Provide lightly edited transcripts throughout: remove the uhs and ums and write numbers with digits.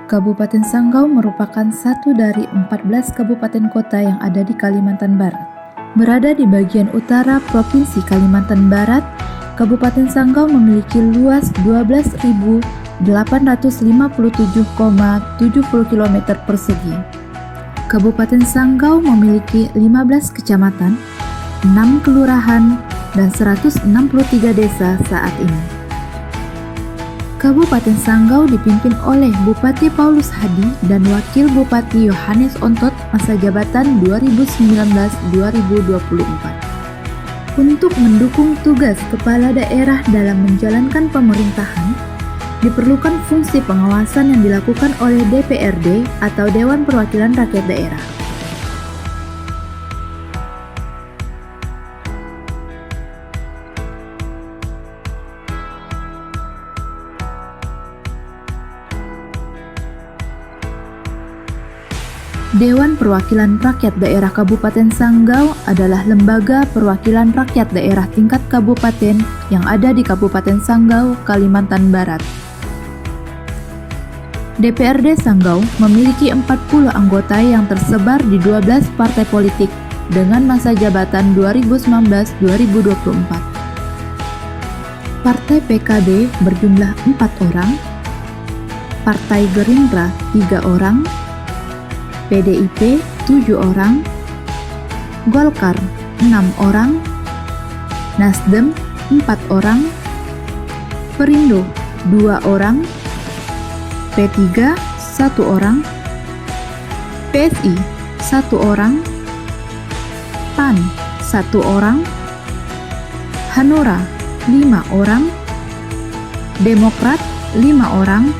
Kabupaten Sanggau merupakan satu dari 14 kabupaten kota yang ada di Kalimantan Barat. Berada di bagian utara Provinsi Kalimantan Barat, Kabupaten Sanggau memiliki luas 12.857,70 km persegi. Kabupaten Sanggau memiliki 15 kecamatan, 6 kelurahan, dan 163 desa saat ini. Kabupaten Sanggau dipimpin oleh Bupati Paulus Hadi dan Wakil Bupati Yohanes Ontot masa jabatan 2019-2024. Untuk mendukung tugas kepala daerah dalam menjalankan pemerintahan, diperlukan fungsi pengawasan yang dilakukan oleh DPRD atau Dewan Perwakilan Rakyat Daerah. Dewan Perwakilan Rakyat Daerah Kabupaten Sanggau adalah lembaga perwakilan rakyat daerah tingkat kabupaten yang ada di Kabupaten Sanggau, Kalimantan Barat. DPRD Sanggau memiliki 40 anggota yang tersebar di 12 partai politik dengan masa jabatan 2019-2024. Partai PKB berjumlah 4 orang, Partai Gerindra 3 orang, PDIP 7 orang, Golkar 6 orang, Nasdem 4 orang, Perindo 2 orang, P3 1 orang, PSI 1 orang, PAN 1 orang, Hanura 5 orang, Demokrat 5 orang,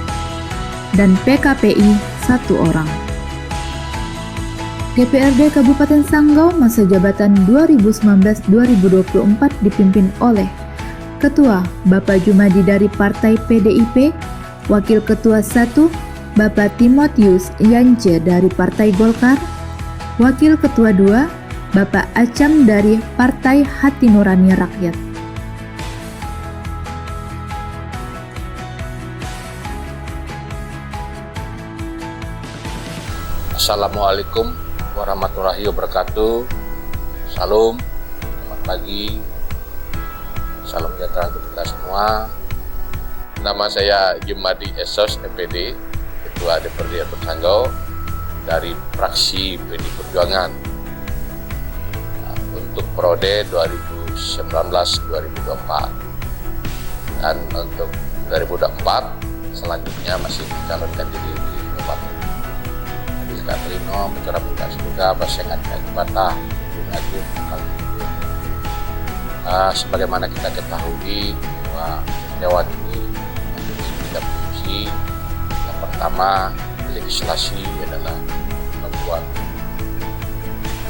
dan PKPI 1 orang. DPRD Kabupaten Sanggau masa jabatan 2019-2024 dipimpin oleh Ketua Bapak Jumadi dari Partai PDIP, Wakil Ketua 1 Bapak Timotius Yance dari Partai Golkar, Wakil Ketua 2 Bapak Acam dari Partai Hati Nurani Rakyat. Assalamualaikum warahmatullahi wabarakatuh. Salam, selamat pagi, salam sejahtera untuk kita semua. Nama saya Jumadi Esos, MPD, Ketua DPRD Sanggau dari fraksi PD Perjuangan untuk periode 2019-2024, dan untuk 2024 selanjutnya masih mencalonkan diri di Kabupaten Katrino bicara bukan juga pasangan yang patah lagi. Sebagaimana kita ketahui bahwa Dewan ini memiliki 3 fungsi. Yang pertama, legislasi adalah membuat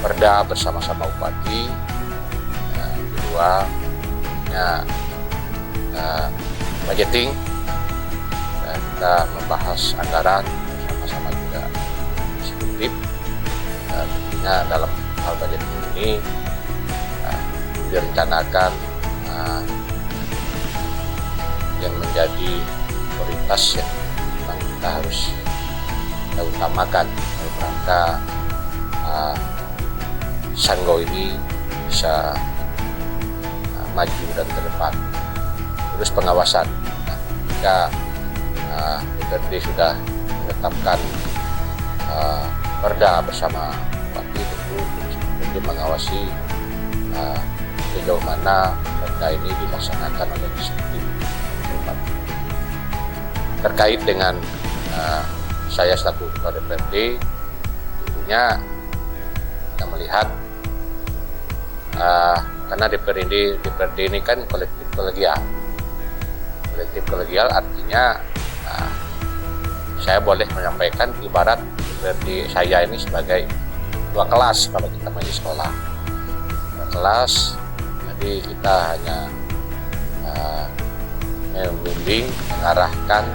perda bersama-sama bupati. Yang kedua, budgeting, dan kita membahas anggaran bersama-sama juga. Tentunya dalam hal budget ini direncanakan yang menjadi prioritas yang memang kita harus utamakan dalam rangka Sanggau ini bisa maju dan ke depan. Terus pengawasan, jika DPRD sudah menetapkan perda bersama bupati, tentu untuk mengawasi sejauh mana perda ini dilaksanakan oleh eksekutif bupati. Terkait dengan saya selaku ketua DPRD, tentunya kita melihat karena DPRD ini kan kolektif kolegial. Kolektif kolegial artinya saya boleh menyampaikan ibarat DPRD saya ini sebagai ketua kelas kalau kita masih sekolah. Ketua kelas, jadi kita hanya membimbing, mengarahkan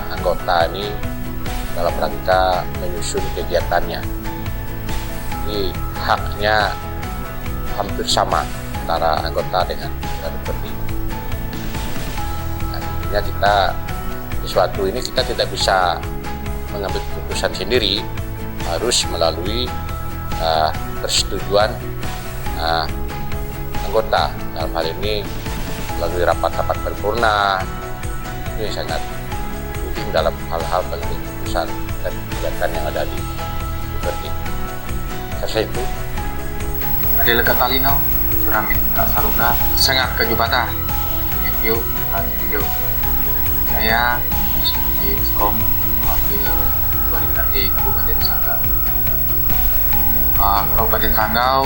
anggota ini dalam rangka menyusun kegiatannya. Jadi haknya hampir sama antara anggota dengan DPRD. Nah, intinya kita sesuatu ini kita tidak bisa mengambil keputusan sendiri harus melalui persetujuan anggota. Dalam hal ini melalui rapat-rapat paripurna, itu yang sangat penting dalam hal-hal pengambil keputusan dan kebijakan yang ada di DPRD. Saya itu. Adela Catalino, Suramin Saruka, Sengah Kejubata, Review, Video. Saya di Skom, wakil DPRD Kabupaten Sanggau. Kabupaten Sanggau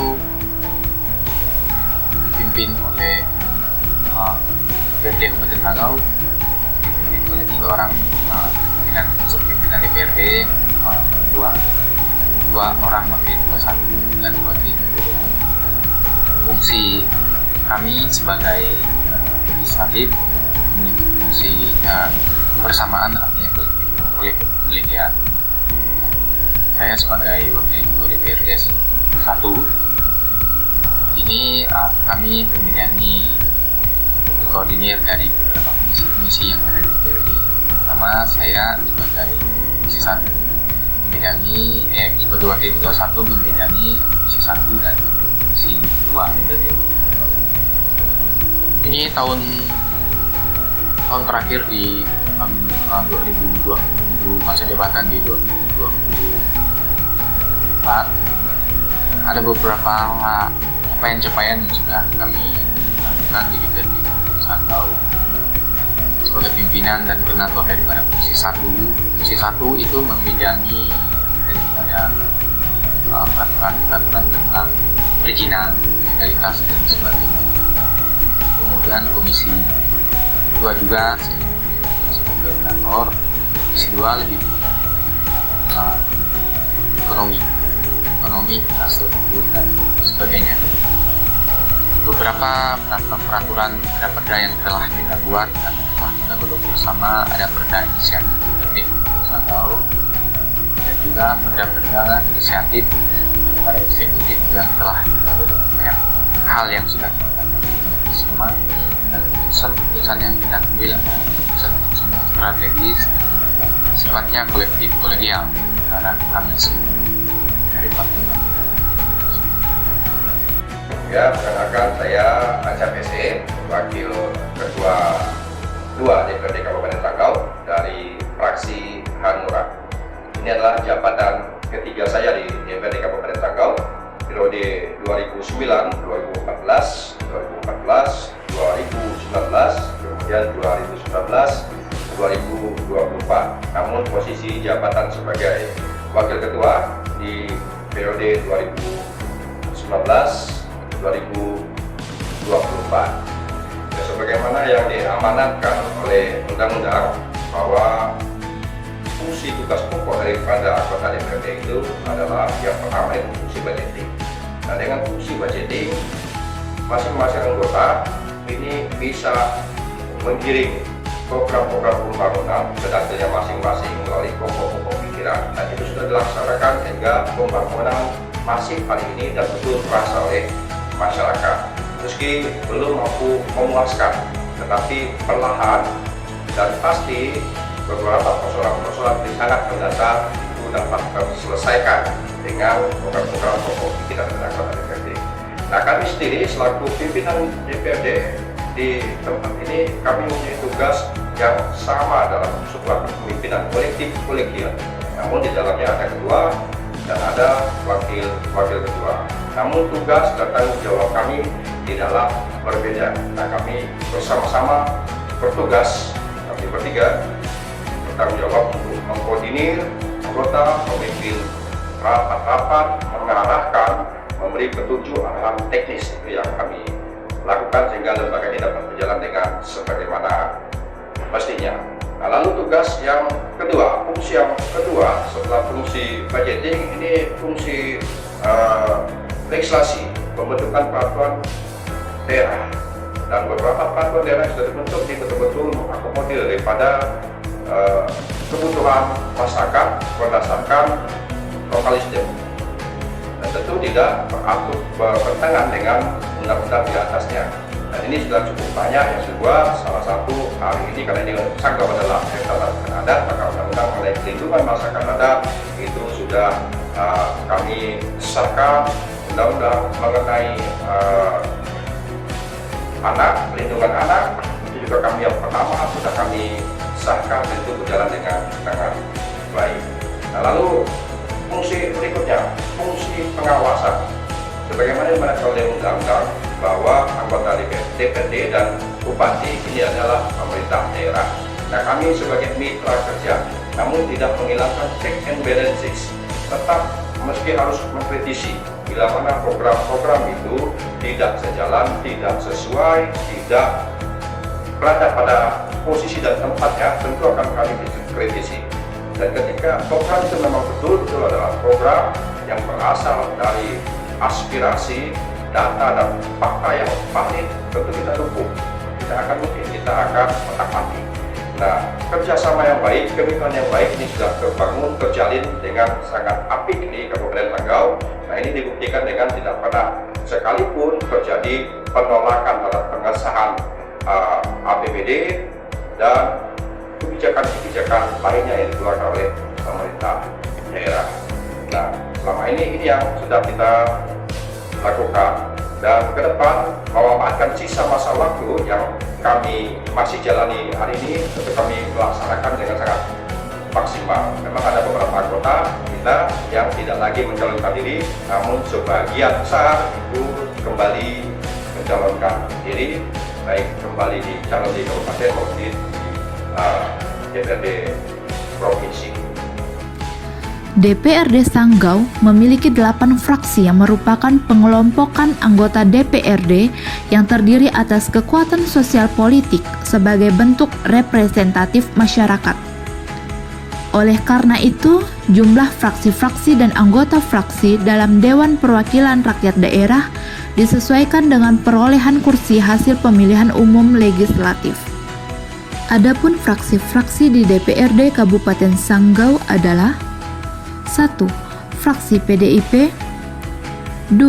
dipimpin oleh DPRD Kabupaten Sanggau, dipimpin oleh 3 orang pimpinan DPRD, dua orang wakil ketua 1 dan wakil ketua. Fungsi kami sebagai legislatif, fungsi bersamaan artinya kolegial. Saya sebagai wakil ketua DPRD 1 ini kami membidangi koordinir dari beberapa komisi yang ada di DPRD. Pertama, saya sebagai komisi 1 membidangi sebagai wakil ketua 1 membidangi komisi 1 dan komisi 2 DPRD. Ini tahun terakhir di tahun 2020, masa jabatan di 2024. Ada beberapa capaian-capaian yang sudah kami lakukan di DPRD Sanggau sebagai pimpinan dan koordinator daripada komisi 1. Komisi 1 itu membidangi daripada peraturan tentang perizinan, legalitas dan sebagainya. Kemudian komisi 2 juga sebagai koordinator. Komisi 2 lebih ekonomi, infrastruktur dan sebagainya. Beberapa peraturan perda yang telah kita buat dan telah kita godok bersama, ada perda inisiatif DPRD Kabupaten Sanggau dan juga perda inisiatif daripada eksekutif yang telah kita godok. Banyak hal yang sudah kita lakukan bersama dan keputusan yang kita ambil adalah keputusan yang strategis, sifatnya kolektif kolegial karena kami semua dari partai. Ya, perkenalkan saya Aca PC, Wakil Ketua 2 DPRD Kabupaten Sanggau dari fraksi Hanura. Ini adalah jabatan ketiga saya di DPRD Kabupaten Sanggau periode 2009, 2014, 2019, kemudian 2019, 2024. Namun posisi jabatan sebagai Wakil Ketua di periode 2019 2024. Ya, sebagaimana yang diamanatkan oleh undang-undang bahwa fungsi tugas pokok daripada anggota DPRD itu adalah yang pertama itu fungsi budgeting. Nah, dengan fungsi budgeting, masing-masing anggota ini bisa menggiring program-program pembangunan ke dapilnya masing-masing melalui pokok-pokok pikiran, dan itu sudah dilaksanakan sehingga pembangunan masif hari ini dan betul terasa oleh masyarakat. Meski belum mampu memuaskan, tetapi perlahan dan pasti beberapa persoalan-persoalan yang sangat mendasar itu dapat terselesaikan dengan program-program pokok pikiran dan anggota DPRD. Nah, kami sendiri selaku pimpinan DPRD di tempat ini, kami mempunyai tugas yang sama dalam sebuah kepemimpinan kolektif kolegial. Namun di dalamnya ada ketua dan ada wakil ketua. Namun tugas dan tanggung jawab kami tidaklah berbeda. Nah, kami bersama-sama bertugas, kami bertiga bertanggung jawab untuk mengkoordinir anggota, memimpin rapat-rapat, mengarahkan, memberi petunjuk arahan teknis itu yang kami lakukan sehingga lembaga ini dapat berjalan dengan sebagaimana mestinya. Nah, lalu tugas yang kedua, fungsi yang kedua setelah fungsi budgeting, ini fungsi legislasi, pembentukan peraturan daerah, dan beberapa peraturan daerah yang sudah dibentuk ini betul-betul mengakomodir daripada kebutuhan masyarakat berdasarkan lokalisme, dan tentu tidak bertentangan dengan undang-undang di atasnya. Dan ini sudah cukup banyak. Yang kedua, salah satu hari ini karena ini Sanggau adalah masyarakat adat, maka undang-undang mengenai pelindungan masyarakat adat itu sudah kami sahkan. Undang-undang mengenai anak, pelindungan anak itu juga kami yang pertama sudah kami sahkan dan itu berjalan dengan baik. Nah, lalu fungsi berikutnya, fungsi pengawasan. Sebagaimana dimanatkan oleh undang-undang bahwa anggota DPRD dan bupati ini adalah pemerintah daerah. Nah, kami sebagai mitra kerja, namun tidak menghilangkan check and balances, tetap meski harus mengkritisi bila mana program-program itu tidak sejalan, tidak sesuai, tidak berada pada posisi dan tempatnya, tentu akan kami kritisi. Dan ketika program itu memang betul-betul adalah program yang berasal dari aspirasi, data dan fakta yang valid, tentu kita dukung. Tidak akan mungkin, kita akan menghormati. Nah, kerjasama yang baik, kemitraan yang baik ini sudah terbangun, terjalin dengan sangat apik di Kabupaten Sanggau. Nah, ini dibuktikan dengan tidak pernah sekalipun terjadi penolakan terhadap pengesahan APBD dan kebijakan-kebijakan lainnya yang dikeluarkan oleh pemerintah daerah. Nah, selama ini yang sudah kita lakukan, dan ke depan memanfaatkan sisa masa waktu yang kami masih jalani hari ini untuk kami melaksanakan dengan sangat maksimal. Memang ada beberapa anggota kita yang tidak lagi mencalonkan diri, namun sebagian besar itu kembali mencalonkan diri, baik kembali di calon di kabupaten maupun di DPRD provinsi. DPRD Sanggau memiliki 8 fraksi yang merupakan pengelompokan anggota DPRD yang terdiri atas kekuatan sosial politik sebagai bentuk representatif masyarakat. Oleh karena itu, jumlah fraksi-fraksi dan anggota fraksi dalam Dewan Perwakilan Rakyat Daerah disesuaikan dengan perolehan kursi hasil pemilihan umum legislatif. Adapun fraksi-fraksi di DPRD Kabupaten Sanggau adalah 1. Fraksi PDIP 2.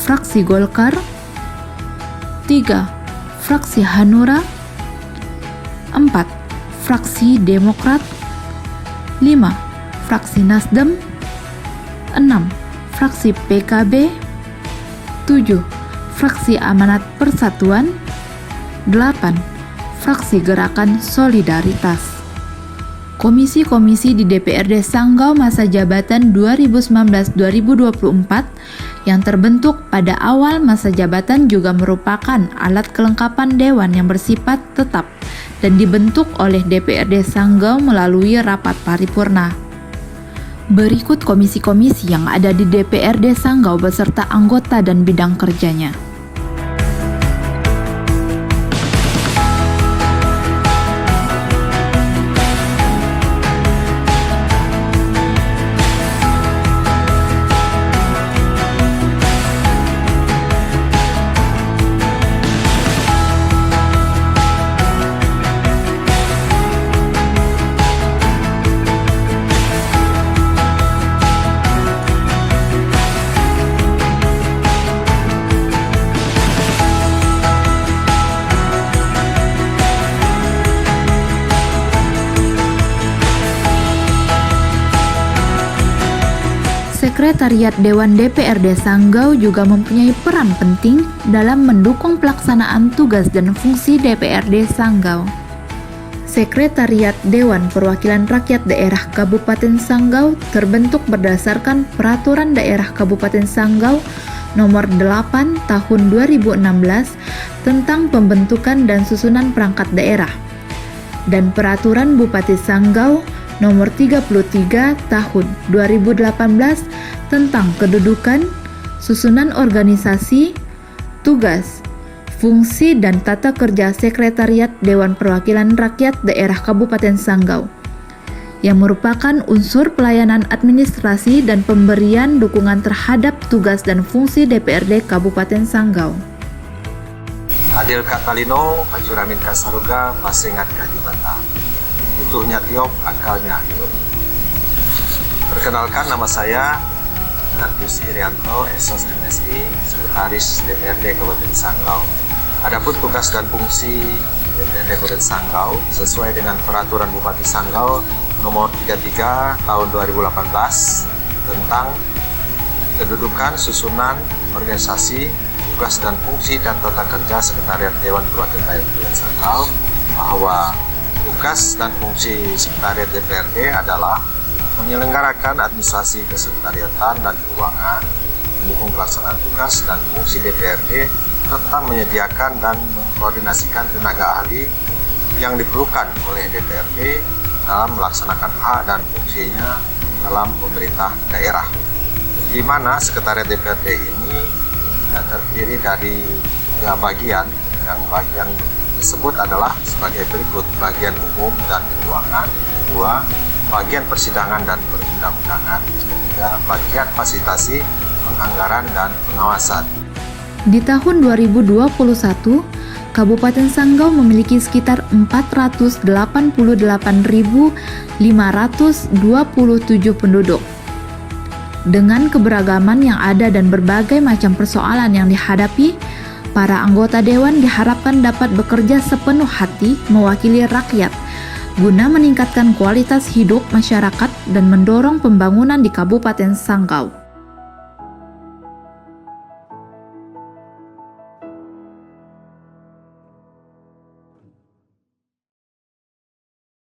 Fraksi Golkar 3. Fraksi Hanura 4. Fraksi Demokrat 5. Fraksi Nasdem 6. Fraksi PKB 7. Fraksi Amanat Persatuan 8. Fraksi Gerakan Solidaritas. Komisi-komisi di DPRD Sanggau masa jabatan 2019-2024 yang terbentuk pada awal masa jabatan juga merupakan alat kelengkapan dewan yang bersifat tetap dan dibentuk oleh DPRD Sanggau melalui rapat paripurna. Berikut komisi-komisi yang ada di DPRD Sanggau beserta anggota dan bidang kerjanya. Sekretariat Dewan DPRD Sanggau juga mempunyai peran penting dalam mendukung pelaksanaan tugas dan fungsi DPRD Sanggau. Sekretariat Dewan Perwakilan Rakyat Daerah Kabupaten Sanggau terbentuk berdasarkan Peraturan Daerah Kabupaten Sanggau Nomor 8 Tahun 2016 tentang pembentukan dan susunan perangkat daerah dan Peraturan Bupati Sanggau Nomor 33 Tahun 2018 tentang kedudukan, susunan organisasi, tugas, fungsi dan tata kerja Sekretariat Dewan Perwakilan Rakyat Daerah Kabupaten Sanggau yang merupakan unsur pelayanan administrasi dan pemberian dukungan terhadap tugas dan fungsi DPRD Kabupaten Sanggau. Adil Katalino, Majuramin Kasaruga, Masengat Kajibata. Butuhnya tiop, akalnya hidup. Perkenalkan, nama saya Ignatius Irianto, SOS MSI, Sekretaris DPRD Kabupaten Sanggau. Adapun tugas dan fungsi DPRD Kabupaten Sanggau sesuai dengan Peraturan Bupati Sanggau Nomor 33 Tahun 2018 tentang kedudukan, susunan, organisasi, tugas dan fungsi dan tata kerja Sekretariat Dewan Perwakilan Rakyat Kabupaten Sanggau, bahwa tugas dan fungsi Sekretariat DPRD adalah menyelenggarakan administrasi kesekretariatan dan keuangan, mendukung pelaksanaan tugas dan fungsi DPRD, serta menyediakan dan mengkoordinasikan tenaga ahli yang diperlukan oleh DPRD dalam melaksanakan hak dan fungsinya dalam pemerintah daerah. Di mana Sekretariat DPRD ini terdiri dari 3 bagian. Yang bagian tersebut adalah sebagai berikut: bagian umum dan keuangan, 2 bagian persidangan dan perundang-undangan, 3 bagian fasilitasi, penganggaran dan pengawasan. Di tahun 2021, Kabupaten Sanggau memiliki sekitar 488.527 penduduk. Dengan keberagaman yang ada dan berbagai macam persoalan yang dihadapi, para anggota dewan diharapkan dapat bekerja sepenuh hati mewakili rakyat guna meningkatkan kualitas hidup masyarakat dan mendorong pembangunan di Kabupaten Sanggau.